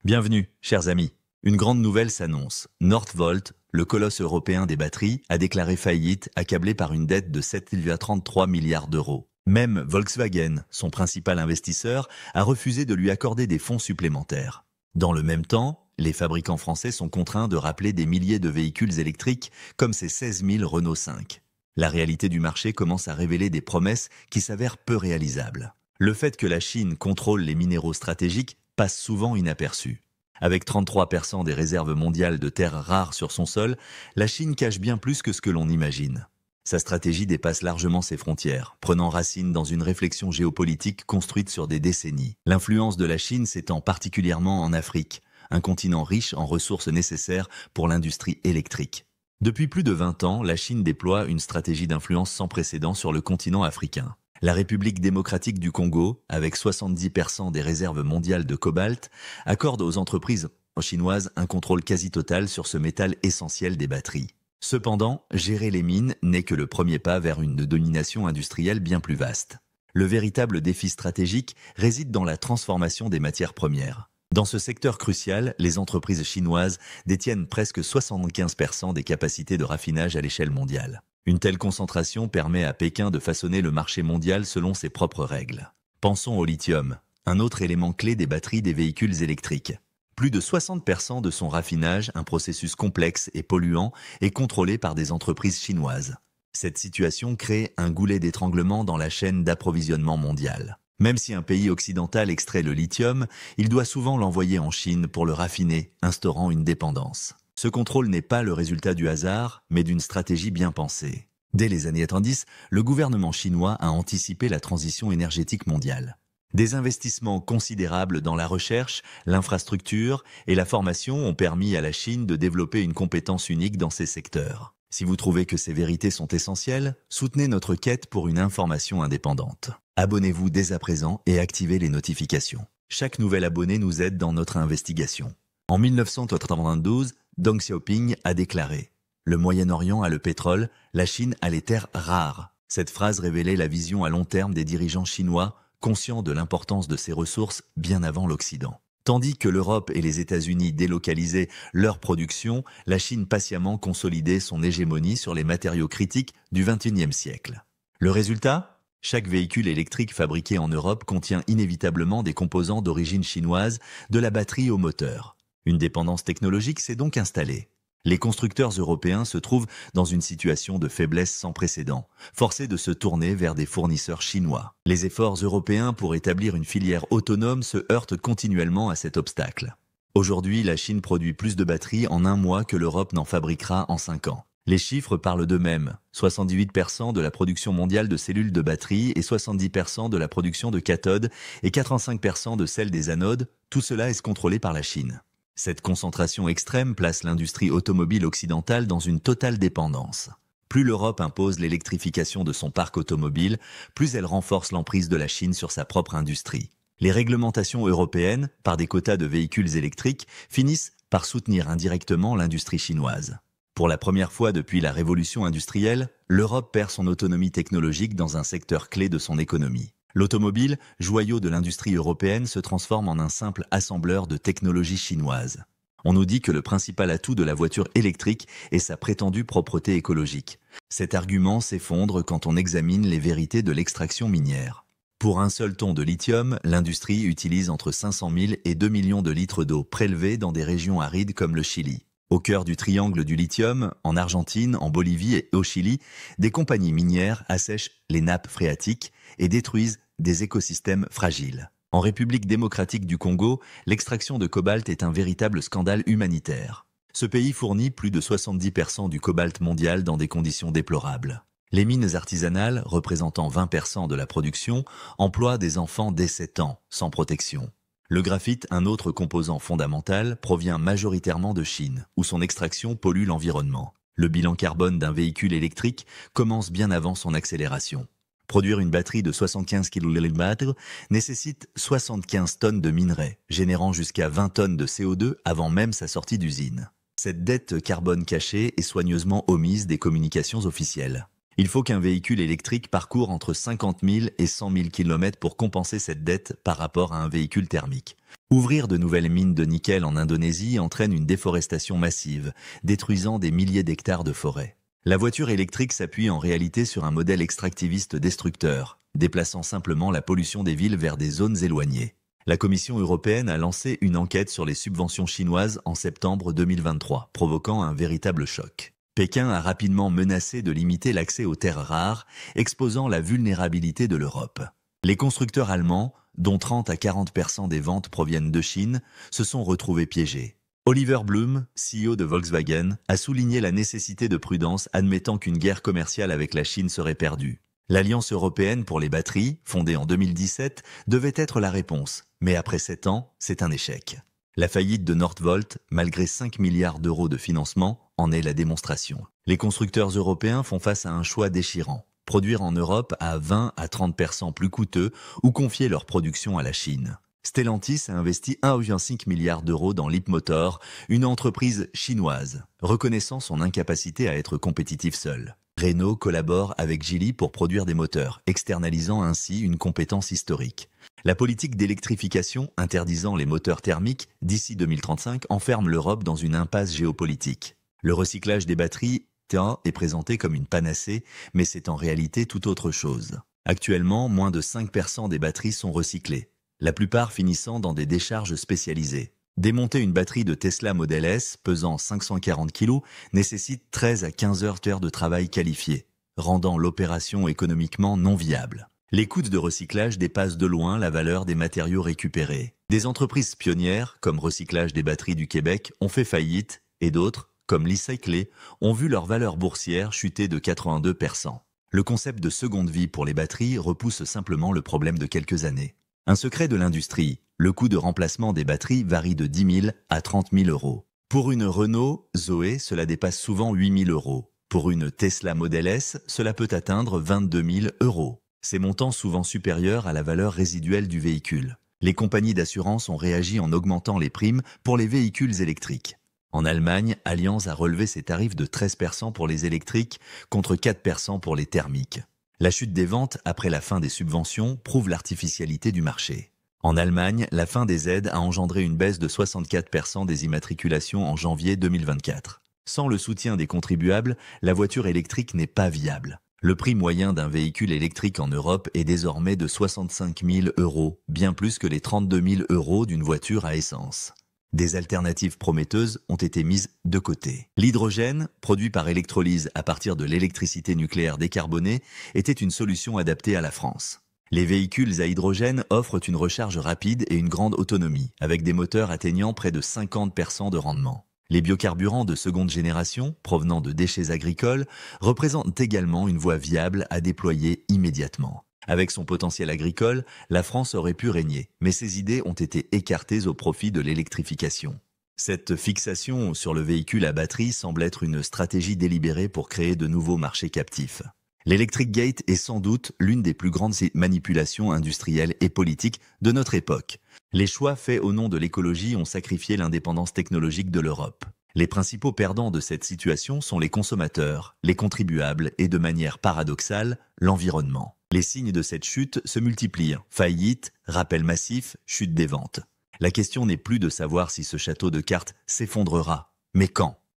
Bienvenue, chers amis. Une grande nouvelle s'annonce. Northvolt, le colosse européen des batteries, a déclaré faillite, accablé par une dette de 7,33 milliards d'euros. Même Volkswagen, son principal investisseur, a refusé de lui accorder des fonds supplémentaires. Dans le même temps, les fabricants français sont contraints de rappeler des milliers de véhicules électriques, comme ces 16 000 Renault 5. La réalité du marché commence à révéler des promesses qui s'avèrent peu réalisables. Le fait que la Chine contrôle les minéraux stratégiques passe souvent inaperçu. Avec 33% des réserves mondiales de terres rares sur son sol, la Chine cache bien plus que ce que l'on imagine. Sa stratégie dépasse largement ses frontières, prenant racine dans une réflexion géopolitique construite sur des décennies. L'influence de la Chine s'étend particulièrement en Afrique, un continent riche en ressources nécessaires pour l'industrie électrique. Depuis plus de 20 ans, la Chine déploie une stratégie d'influence sans précédent sur le continent africain. La République démocratique du Congo, avec 70% des réserves mondiales de cobalt, accorde aux entreprises chinoises un contrôle quasi total sur ce métal essentiel des batteries. Cependant, gérer les mines n'est que le premier pas vers une domination industrielle bien plus vaste. Le véritable défi stratégique réside dans la transformation des matières premières. Dans ce secteur crucial, les entreprises chinoises détiennent presque 75% des capacités de raffinage à l'échelle mondiale. Une telle concentration permet à Pékin de façonner le marché mondial selon ses propres règles. Pensons au lithium, un autre élément clé des batteries des véhicules électriques. Plus de 60% de son raffinage, un processus complexe et polluant, est contrôlé par des entreprises chinoises. Cette situation crée un goulet d'étranglement dans la chaîne d'approvisionnement mondiale. Même si un pays occidental extrait le lithium, il doit souvent l'envoyer en Chine pour le raffiner, instaurant une dépendance. Ce contrôle n'est pas le résultat du hasard, mais d'une stratégie bien pensée. Dès les années 70, le gouvernement chinois a anticipé la transition énergétique mondiale. Des investissements considérables dans la recherche, l'infrastructure et la formation ont permis à la Chine de développer une compétence unique dans ces secteurs. Si vous trouvez que ces vérités sont essentielles, soutenez notre quête pour une information indépendante. Abonnez-vous dès à présent et activez les notifications. Chaque nouvel abonné nous aide dans notre investigation. En 1992, Deng Xiaoping a déclaré « Le Moyen-Orient a le pétrole, la Chine a les terres rares ». Cette phrase révélait la vision à long terme des dirigeants chinois, conscients de l'importance de ces ressources bien avant l'Occident. Tandis que l'Europe et les États-Unis délocalisaient leur production, la Chine patiemment consolidait son hégémonie sur les matériaux critiques du XXIe siècle. Le résultat ? Chaque véhicule électrique fabriqué en Europe contient inévitablement des composants d'origine chinoise, de la batterie au moteur. Une dépendance technologique s'est donc installée. Les constructeurs européens se trouvent dans une situation de faiblesse sans précédent, forcés de se tourner vers des fournisseurs chinois. Les efforts européens pour établir une filière autonome se heurtent continuellement à cet obstacle. Aujourd'hui, la Chine produit plus de batteries en un mois que l'Europe n'en fabriquera en 5 ans. Les chiffres parlent d'eux-mêmes. 78% de la production mondiale de cellules de batterie et 70% de la production de cathodes et 85% de celle des anodes, tout cela est contrôlé par la Chine. Cette concentration extrême place l'industrie automobile occidentale dans une totale dépendance. Plus l'Europe impose l'électrification de son parc automobile, plus elle renforce l'emprise de la Chine sur sa propre industrie. Les réglementations européennes, par des quotas de véhicules électriques, finissent par soutenir indirectement l'industrie chinoise. Pour la première fois depuis la révolution industrielle, l'Europe perd son autonomie technologique dans un secteur clé de son économie. L'automobile, joyau de l'industrie européenne, se transforme en un simple assembleur de technologies chinoises. On nous dit que le principal atout de la voiture électrique est sa prétendue propreté écologique. Cet argument s'effondre quand on examine les vérités de l'extraction minière. Pour un seul ton de lithium, l'industrie utilise entre 500 000 et 2 millions de litres d'eau prélevée dans des régions arides comme le Chili. Au cœur du triangle du lithium, en Argentine, en Bolivie et au Chili, des compagnies minières assèchent les nappes phréatiques et détruisent des écosystèmes fragiles. En République démocratique du Congo, l'extraction de cobalt est un véritable scandale humanitaire. Ce pays fournit plus de 70% du cobalt mondial dans des conditions déplorables. Les mines artisanales, représentant 20% de la production, emploient des enfants dès 7 ans, sans protection. Le graphite, un autre composant fondamental, provient majoritairement de Chine, où son extraction pollue l'environnement. Le bilan carbone d'un véhicule électrique commence bien avant son accélération. Produire une batterie de 75 kg nécessite 75 tonnes de minerais, générant jusqu'à 20 tonnes de CO2 avant même sa sortie d'usine. Cette dette carbone cachée est soigneusement omise des communications officielles. Il faut qu'un véhicule électrique parcourt entre 50 000 et 100 000 km pour compenser cette dette par rapport à un véhicule thermique. Ouvrir de nouvelles mines de nickel en Indonésie entraîne une déforestation massive, détruisant des milliers d'hectares de forêt. La voiture électrique s'appuie en réalité sur un modèle extractiviste destructeur, déplaçant simplement la pollution des villes vers des zones éloignées. La Commission européenne a lancé une enquête sur les subventions chinoises en septembre 2023, provoquant un véritable choc. Pékin a rapidement menacé de limiter l'accès aux terres rares, exposant la vulnérabilité de l'Europe. Les constructeurs allemands, dont 30 à 40% des ventes proviennent de Chine, se sont retrouvés piégés. Oliver Blume, CEO de Volkswagen, a souligné la nécessité de prudence, admettant qu'une guerre commerciale avec la Chine serait perdue. L'Alliance européenne pour les batteries, fondée en 2017, devait être la réponse, mais après 7 ans, c'est un échec. La faillite de Northvolt, malgré 5 milliards d'euros de financement, en est la démonstration. Les constructeurs européens font face à un choix déchirant. Produire en Europe à 20 à 30% plus coûteux ou confier leur production à la Chine. Stellantis a investi 1,5 milliard d'euros dans Leapmotor, une entreprise chinoise, reconnaissant son incapacité à être compétitif seul. Renault collabore avec Geely pour produire des moteurs, externalisant ainsi une compétence historique. La politique d'électrification interdisant les moteurs thermiques d'ici 2035 enferme l'Europe dans une impasse géopolitique. Le recyclage des batteries est présenté comme une panacée, mais c'est en réalité tout autre chose. Actuellement, moins de 5% des batteries sont recyclées, la plupart finissant dans des décharges spécialisées. Démonter une batterie de Tesla Model S pesant 540 kg nécessite 13 à 15 heures de travail qualifié, rendant l'opération économiquement non viable. Les coûts de recyclage dépassent de loin la valeur des matériaux récupérés. Des entreprises pionnières, comme Recyclage des batteries du Québec, ont fait faillite, et d'autres, comme l'e-Cyclé, ont vu leur valeur boursière chuter de 82%. Le concept de seconde vie pour les batteries repousse simplement le problème de quelques années. Un secret de l'industrie, le coût de remplacement des batteries varie de 10 000 à 30 000 euros. Pour une Renault Zoé, cela dépasse souvent 8 000 euros. Pour une Tesla Model S, cela peut atteindre 22 000 euros. Ces montants souvent supérieurs à la valeur résiduelle du véhicule. Les compagnies d'assurance ont réagi en augmentant les primes pour les véhicules électriques. En Allemagne, Allianz a relevé ses tarifs de 13% pour les électriques contre 4% pour les thermiques. La chute des ventes après la fin des subventions prouve l'artificialité du marché. En Allemagne, la fin des aides a engendré une baisse de 64% des immatriculations en janvier 2024. Sans le soutien des contribuables, la voiture électrique n'est pas viable. Le prix moyen d'un véhicule électrique en Europe est désormais de 65 000 euros, bien plus que les 32 000 euros d'une voiture à essence. Des alternatives prometteuses ont été mises de côté. L'hydrogène, produit par électrolyse à partir de l'électricité nucléaire décarbonée, était une solution adaptée à la France. Les véhicules à hydrogène offrent une recharge rapide et une grande autonomie, avec des moteurs atteignant près de 50% de rendement. Les biocarburants de seconde génération, provenant de déchets agricoles, représentent également une voie viable à déployer immédiatement. Avec son potentiel agricole, la France aurait pu régner, mais ses idées ont été écartées au profit de l'électrification. Cette fixation sur le véhicule à batterie semble être une stratégie délibérée pour créer de nouveaux marchés captifs. L'Electric Gate est sans doute l'une des plus grandes manipulations industrielles et politiques de notre époque. Les choix faits au nom de l'écologie ont sacrifié l'indépendance technologique de l'Europe. Les principaux perdants de cette situation sont les consommateurs, les contribuables et, de manière paradoxale, l'environnement. Les signes de cette chute se multiplient. Faillite, rappel massif, chute des ventes. La question n'est plus de savoir si ce château de cartes s'effondrera, mais quand.